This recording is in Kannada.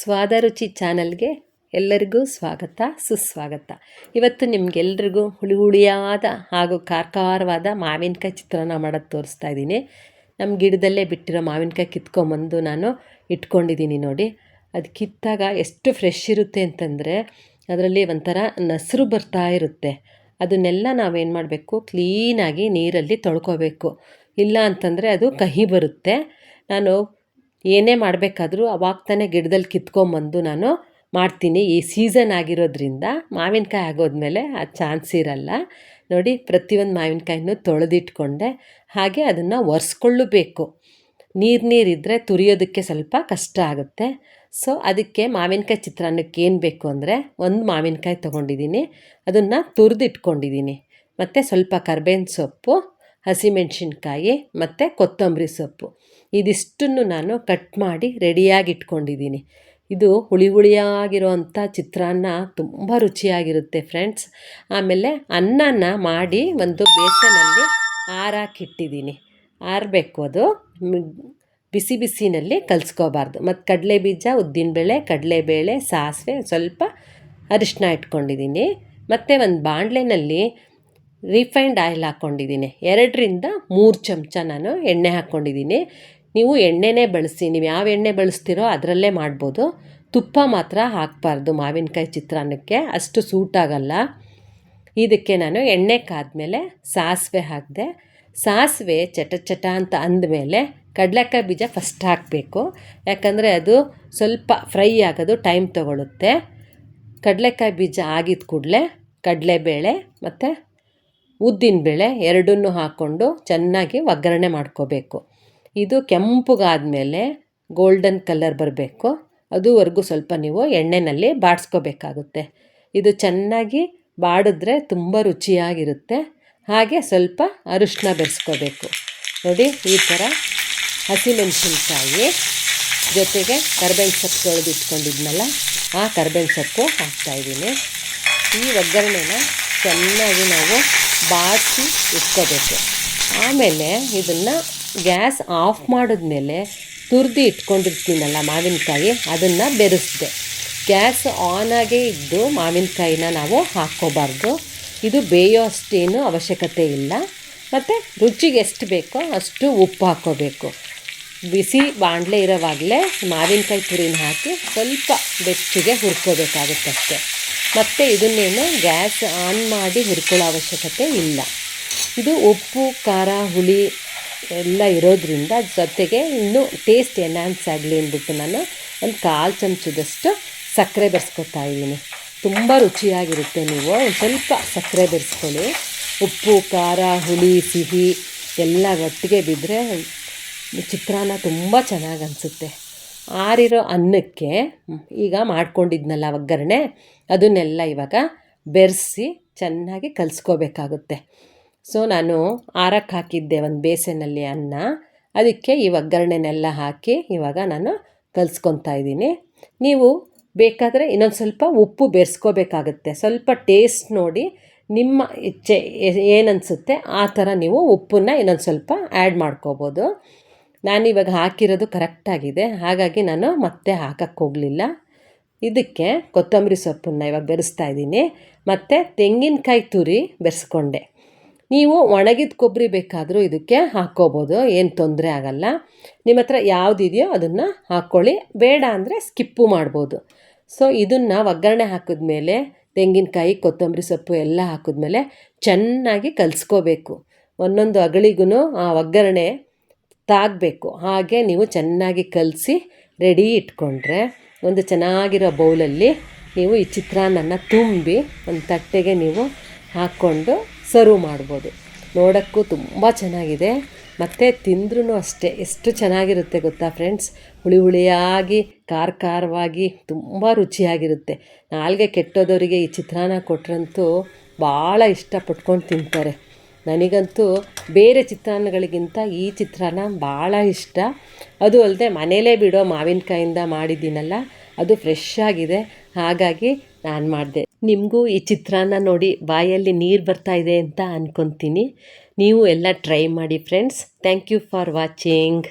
ಸ್ವಾದ ರುಚಿ ಚಾನಲ್ಗೆ ಎಲ್ಲರಿಗೂ ಸ್ವಾಗತ ಸುಸ್ವಾಗತ. ಇವತ್ತು ನಿಮಗೆಲ್ರಿಗೂ ಹುಳಿಯಾದ ಹಾಗೂ ಖಾರವಾದ ಮಾವಿನಕಾಯಿ ಚಿತ್ರಾನ್ನ ಮಾಡೋದು ತೋರಿಸ್ತಾ ಇದ್ದೀನಿ. ನಮ್ಮ ಗಿಡದಲ್ಲೇ ಬಿಟ್ಟಿರೋ ಮಾವಿನಕಾಯಿ ಕಿತ್ಕೊಂಬಂದು ನಾನು ಇಟ್ಕೊಂಡಿದ್ದೀನಿ ನೋಡಿ. ಅದು ಕಿತ್ತಾಗ ಎಷ್ಟು ಫ್ರೆಶ್ ಇರುತ್ತೆ ಅಂತಂದರೆ ಅದರಲ್ಲಿ ಒಂಥರ ನಸರು ಬರ್ತಾ ಇರುತ್ತೆ. ಅದನ್ನೆಲ್ಲ ನಾವೇನು ಮಾಡಬೇಕು, ಕ್ಲೀನಾಗಿ ನೀರಲ್ಲಿ ತೊಳ್ಕೊಬೇಕು. ಇಲ್ಲ ಅಂತಂದರೆ ಅದು ಕಹಿ ಬರುತ್ತೆ. ನಾನು ಏನೇ ಮಾಡಬೇಕಾದ್ರೂ ಅವಾಗ ತಾನೇ ಗಿಡದಲ್ಲಿ ಕಿತ್ಕೊಂಬಂದು ನಾನು ಮಾಡ್ತೀನಿ. ಈ ಸೀಸನ್ ಆಗಿರೋದ್ರಿಂದ ಮಾವಿನಕಾಯಿ ಆಗೋದ್ಮೇಲೆ ಆ ಚಾನ್ಸ್ ಇರಲ್ಲ ನೋಡಿ. ಪ್ರತಿಯೊಂದು ಮಾವಿನಕಾಯಿನೂ ತೊಳೆದಿಟ್ಕೊಂಡೆ. ಹಾಗೆ ಅದನ್ನು ಒರೆಸ್ಕೊಳ್ಳಬೇಕು. ನೀರಿದ್ದರೆ ತುರಿಯೋದಕ್ಕೆ ಸ್ವಲ್ಪ ಕಷ್ಟ ಆಗುತ್ತೆ. ಸೊ ಅದಕ್ಕೆ ಮಾವಿನಕಾಯಿ ಚಿತ್ರಾನ್ನಕ್ಕೆ ಏನು ಬೇಕು ಅಂದರೆ, ಒಂದು ಮಾವಿನಕಾಯಿ ತೊಗೊಂಡಿದ್ದೀನಿ, ಅದನ್ನು ತುರಿದಿಟ್ಕೊಂಡಿದ್ದೀನಿ. ಮತ್ತು ಸ್ವಲ್ಪ ಕರ್ಬೇವಿನ ಸೊಪ್ಪು, ಹಸಿಮೆಣಸಿನ್ಕಾಯಿ ಮತ್ತು ಕೊತ್ತಂಬರಿ ಸೊಪ್ಪು, ಇದಿಷ್ಟನ್ನು ನಾನು ಕಟ್ ಮಾಡಿ ರೆಡಿಯಾಗಿ ಇಟ್ಕೊಂಡಿದ್ದೀನಿ. ಇದು ಹುಳಿಯಾಗಿರೋವಂಥ ಚಿತ್ರಾನ್ನ ತುಂಬ ರುಚಿಯಾಗಿರುತ್ತೆ ಫ್ರೆಂಡ್ಸ್. ಆಮೇಲೆ ಅನ್ನನ ಮಾಡಿ ಒಂದು ಬೇಸನಲ್ಲಿ ಆರಾಕಿಟ್ಟಿದ್ದೀನಿ. ಆರಬೇಕು, ಅದು ಬಿಸಿನಲ್ಲಿ ಕಲಿಸ್ಕೋಬಾರ್ದು. ಮತ್ತು ಕಡಲೆಬೀಜ, ಉದ್ದಿನಬೇಳೆ, ಕಡಲೆಬೇಳೆ, ಸಾಸಿವೆ, ಸ್ವಲ್ಪ ಅರಿಶಿನ ಇಟ್ಕೊಂಡಿದ್ದೀನಿ. ಮತ್ತು ಒಂದು ಬಾಣಲೆಯಲ್ಲಿ ರಿಫೈನ್ಡ್ ಆಯಿಲ್ ಹಾಕ್ಕೊಂಡಿದ್ದೀನಿ. 2-3 ಚಮಚ ನಾನು ಎಣ್ಣೆ ಹಾಕ್ಕೊಂಡಿದ್ದೀನಿ. ನೀವು ಎಣ್ಣೆನೇ ಬಳಸಿ, ನೀವು ಯಾವ ಎಣ್ಣೆ ಬಳಸ್ತೀರೋ ಅದರಲ್ಲೇ ಮಾಡ್ಬೋದು. ತುಪ್ಪ ಮಾತ್ರ ಹಾಕಬಾರ್ದು ಮಾವಿನಕಾಯಿ ಚಿತ್ರಾನ್ನಕ್ಕೆ, ಅಷ್ಟು ಸೂಟಾಗಲ್ಲ. ಇದಕ್ಕೆ ನಾನು ಎಣ್ಣೆ ಕಾದ್ಮೇಲೆ ಸಾಸಿವೆ ಹಾಕಿದೆ. ಸಾಸಿವೆ ಚಟ ಅಂತ ಅಂದಮೇಲೆ ಕಡಲೆಕಾಯಿ ಬೀಜ ಫಸ್ಟ್ ಹಾಕಬೇಕು. ಯಾಕಂದರೆ ಅದು ಸ್ವಲ್ಪ ಫ್ರೈ ಆಗೋದು ಟೈಮ್ ತೊಗೊಳುತ್ತೆ. ಕಡಲೆಕಾಯಿ ಬೀಜ ಆಗಿದ ಕೂಡಲೇ ಕಡಲೆಬೇಳೆ ಮತ್ತು ಉದ್ದಿನಬೇಳೆ ಎರಡನ್ನೂ ಹಾಕ್ಕೊಂಡು ಚೆನ್ನಾಗಿ ಒಗ್ಗರಣೆ ಮಾಡ್ಕೋಬೇಕು. ಇದು ಕೆಂಪಗಾದಮೇಲೆ ಗೋಲ್ಡನ್ ಕಲರ್ ಬರಬೇಕು. ಅದುವರೆಗೂ ಸ್ವಲ್ಪ ನೀವು ಎಣ್ಣೆಯಲ್ಲಿ ಬಾಡಿಸ್ಕೋಬೇಕಾಗುತ್ತೆ. ಇದು ಚೆನ್ನಾಗಿ ಬಾಡಿದ್ರೆ ತುಂಬ ರುಚಿಯಾಗಿರುತ್ತೆ. ಹಾಗೆ ಸ್ವಲ್ಪ ಅರಿಶಿನ ಬೆರೆಸ್ಕೋಬೇಕು ನೋಡಿ. ಈ ಥರ ಹಸಿಮೆಣಸಿನ್ಕಾಯಿ ಜೊತೆಗೆ ಕರ್ಬೇವಿನ ಸೊಪ್ಪು ತೊಳೆದಿಟ್ಕೊಂಡಿದ್ನಲ್ಲ, ಆ ಕರ್ಬೇವಿನ ಸೊಪ್ಪು ಹಾಕ್ತಾಯಿದ್ದೀನಿ. ಈ ಒಗ್ಗರಣೆನ ಚೆನ್ನಾಗಿ ನಾವು ಬಾಡಿಸಿ ಇಟ್ಕೋಬೇಕು. ಆಮೇಲೆ ಇದನ್ನು ಗ್ಯಾಸ್ ಆಫ್ ಮಾಡಿದ್ಮೇಲೆ ತುರಿದು ಇಟ್ಕೊಂಡಿರ್ತೀನಲ್ಲ ಮಾವಿನಕಾಯಿ, ಅದನ್ನು ಬೆರೆಸಿದೆ. ಗ್ಯಾಸ್ ಆನಾಗೇ ಇದ್ದು ಮಾವಿನಕಾಯಿನ ನಾವು ಹಾಕ್ಕೋಬಾರ್ದು. ಇದು ಬೇಯೋ ಅಷ್ಟೇನು ಅವಶ್ಯಕತೆ ಇಲ್ಲ. ಮತ್ತು ರುಚಿಗೆ ಎಷ್ಟು ಬೇಕೋ ಅಷ್ಟು ಉಪ್ಪು ಹಾಕ್ಕೋಬೇಕು. ಬಿಸಿ ಬಾಣಲೆ ಇರೋವಾಗಲೇ ಮಾವಿನಕಾಯಿ ತುರಿನ ಹಾಕಿ ಸ್ವಲ್ಪ ಬೆಚ್ಚಗೆ ಹುರ್ಕೋಬೇಕಾಗುತ್ತಷ್ಟೆ. ಮತ್ತು ಇದನ್ನೇನು ಗ್ಯಾಸ್ ಆನ್ ಮಾಡಿ ಹುರ್ಕೊಳ್ಳೋ ಅವಶ್ಯಕತೆ ಇಲ್ಲ. ಇದು ಉಪ್ಪು, ಖಾರ, ಹುಳಿ ಎಲ್ಲ ಇರೋದ್ರಿಂದ ಜೊತೆಗೆ ಇನ್ನೂ ಟೇಸ್ಟ್ ಎನ್ಹಾನ್ಸ್ ಆಗಲಿ ಅಂದ್ಬಿಟ್ಟು ನಾನು ಒಂದು 1/4 ಚಮಚದಷ್ಟು ಸಕ್ಕರೆ ಬೆರೆಸ್ಕೊತಾ ಇದ್ದೀನಿ. ತುಂಬ ರುಚಿಯಾಗಿರುತ್ತೆ. ನೀವು ಸ್ವಲ್ಪ ಸಕ್ಕರೆ ಬೆರೆಸ್ಕೊಳ್ಳಿ. ಉಪ್ಪು, ಖಾರ, ಹುಳಿ, ಸಿಹಿ ಎಲ್ಲ ಒಟ್ಟಿಗೆ ಬಿದ್ದರೆ ಚಿತ್ರಾನ್ನ ತುಂಬ ಚೆನ್ನಾಗಿ ಅನಿಸುತ್ತೆ. ಆರಿರೋ ಅನ್ನಕ್ಕೆ ಈಗ ಮಾಡ್ಕೊಂಡಿದ್ನಲ್ಲ ಒಗ್ಗರಣೆ, ಅದನ್ನೆಲ್ಲ ಇವಾಗ ಬೆರೆಸಿ ಚೆನ್ನಾಗಿ ಕಲಿಸ್ಕೋಬೇಕಾಗುತ್ತೆ. ಸೊ ನಾನು ಆರಕ್ಕೆ ಹಾಕಿದ್ದೆ ಒಂದು ಬೇಸನಲ್ಲಿ ಅನ್ನ, ಅದಕ್ಕೆ ಈ ಒಗ್ಗರಣೆನೆಲ್ಲ ಹಾಕಿ ಇವಾಗ ನಾನು ಕಲಿಸ್ಕೊತಾ ಇದ್ದೀನಿ. ನೀವು ಬೇಕಾದರೆ ಇನ್ನೊಂದು ಸ್ವಲ್ಪ ಉಪ್ಪು ಬೆರೆಸ್ಕೋಬೇಕಾಗುತ್ತೆ. ಸ್ವಲ್ಪ ಟೇಸ್ಟ್ ನೋಡಿ, ನಿಮ್ಮ ಇಚ್ಛೆ ಏನನ್ಸುತ್ತೆ ಆ ಥರ ನೀವು ಉಪ್ಪನ್ನು ಇನ್ನೊಂದು ಸ್ವಲ್ಪ ಆ್ಯಡ್ ಮಾಡ್ಕೋಬೋದು. ನಾನಿವಾಗ ಹಾಕಿರೋದು ಕರೆಕ್ಟಾಗಿದೆ, ಹಾಗಾಗಿ ನಾನು ಮತ್ತೆ ಹಾಕಕ್ಕೆ ಹೋಗಲಿಲ್ಲ. ಇದಕ್ಕೆ ಕೊತ್ತಂಬರಿ ಸೊಪ್ಪನ್ನು ಇವಾಗ ಬೆರೆಸ್ತಾ ಇದ್ದೀನಿ. ಮತ್ತು ತೆಂಗಿನಕಾಯಿ ತುರಿ ಬೆರೆಸ್ಕೊಂಡೆ. ನೀವು ಒಣಗಿದ ಕೊಬ್ಬರಿ ಬೇಕಾದರೂ ಇದಕ್ಕೆ ಹಾಕ್ಕೋಬೋದು, ಏನು ತೊಂದರೆ ಆಗಲ್ಲ. ನಿಮ್ಮ ಹತ್ರ ಯಾವುದಿದೆಯೋ ಅದನ್ನು ಹಾಕ್ಕೊಳ್ಳಿ, ಬೇಡ ಅಂದರೆ ಸ್ಕಿಪ್ಪು ಮಾಡ್ಬೋದು. ಸೊ ಇದನ್ನು ಒಗ್ಗರಣೆ ಹಾಕಿದ್ಮೇಲೆ ತೆಂಗಿನಕಾಯಿ, ಕೊತ್ತಂಬರಿ ಸೊಪ್ಪು ಎಲ್ಲ ಹಾಕಿದ್ಮೇಲೆ ಚೆನ್ನಾಗಿ ಕಲಿಸ್ಕೋಬೇಕು. ಒಂದೊಂದು ಅಗಳಿಗೂ ಆ ಒಗ್ಗರಣೆ ತಾಗಬೇಕು. ಹಾಗೆ ನೀವು ಚೆನ್ನಾಗಿ ಕಲಸಿ ರೆಡಿ ಇಟ್ಕೊಂಡ್ರೆ ಒಂದು ಚೆನ್ನಾಗಿರೋ ಬೌಲಲ್ಲಿ ನೀವು ಈ ಚಿತ್ರಾನ್ನ ತುಂಬಿ ಒಂದು ತಟ್ಟೆಗೆ ನೀವು ಹಾಕ್ಕೊಂಡು ಸರ್ವ್ ಮಾಡ್ಬೋದು. ನೋಡೋಕ್ಕೂ ತುಂಬ ಚೆನ್ನಾಗಿದೆ, ಮತ್ತು ತಿಂದ್ರೂ ಅಷ್ಟೇ ಎಷ್ಟು ಚೆನ್ನಾಗಿರುತ್ತೆ ಗೊತ್ತಾ ಫ್ರೆಂಡ್ಸ್. ಹುಳಿಯಾಗಿ ಖಾರವಾಗಿ ತುಂಬ ರುಚಿಯಾಗಿರುತ್ತೆ. ನಾಲ್ಗೆ ಕೆಟ್ಟೋದವರಿಗೆ ಈ ಚಿತ್ರಾನ್ನ ಕೊಟ್ರಂತೂ ಭಾಳ ಇಷ್ಟಪಟ್ಕೊಂಡು ತಿಂತಾರೆ. ನನಗಂತೂ ಬೇರೆ ಚಿತ್ರಾನ್ನಗಳಿಗಿಂತ ಈ ಚಿತ್ರಾನ್ನ ಭಾಳ ಇಷ್ಟ. ಅದು ಅಲ್ಲದೆ ಮನೇಲೇ ಬಿಡೋ ಮಾವಿನಕಾಯಿಂದ ಮಾಡಿದ್ದೀನಲ್ಲ, ಅದು ಫ್ರೆಶ್ ಆಗಿದೆ, ಹಾಗಾಗಿ ನಾನು ಮಾಡಿದೆ. ನಿಮಗೂ ಈ ಚಿತ್ರಾನ್ನ ನೋಡಿ ಬಾಯಲ್ಲಿ ನೀರು ಬರ್ತಾ ಇದೆ ಅಂತ ಅಂದ್ಕೊತೀನಿ. ನೀವು ಎಲ್ಲ ಟ್ರೈ ಮಾಡಿ friends. Thank you for watching.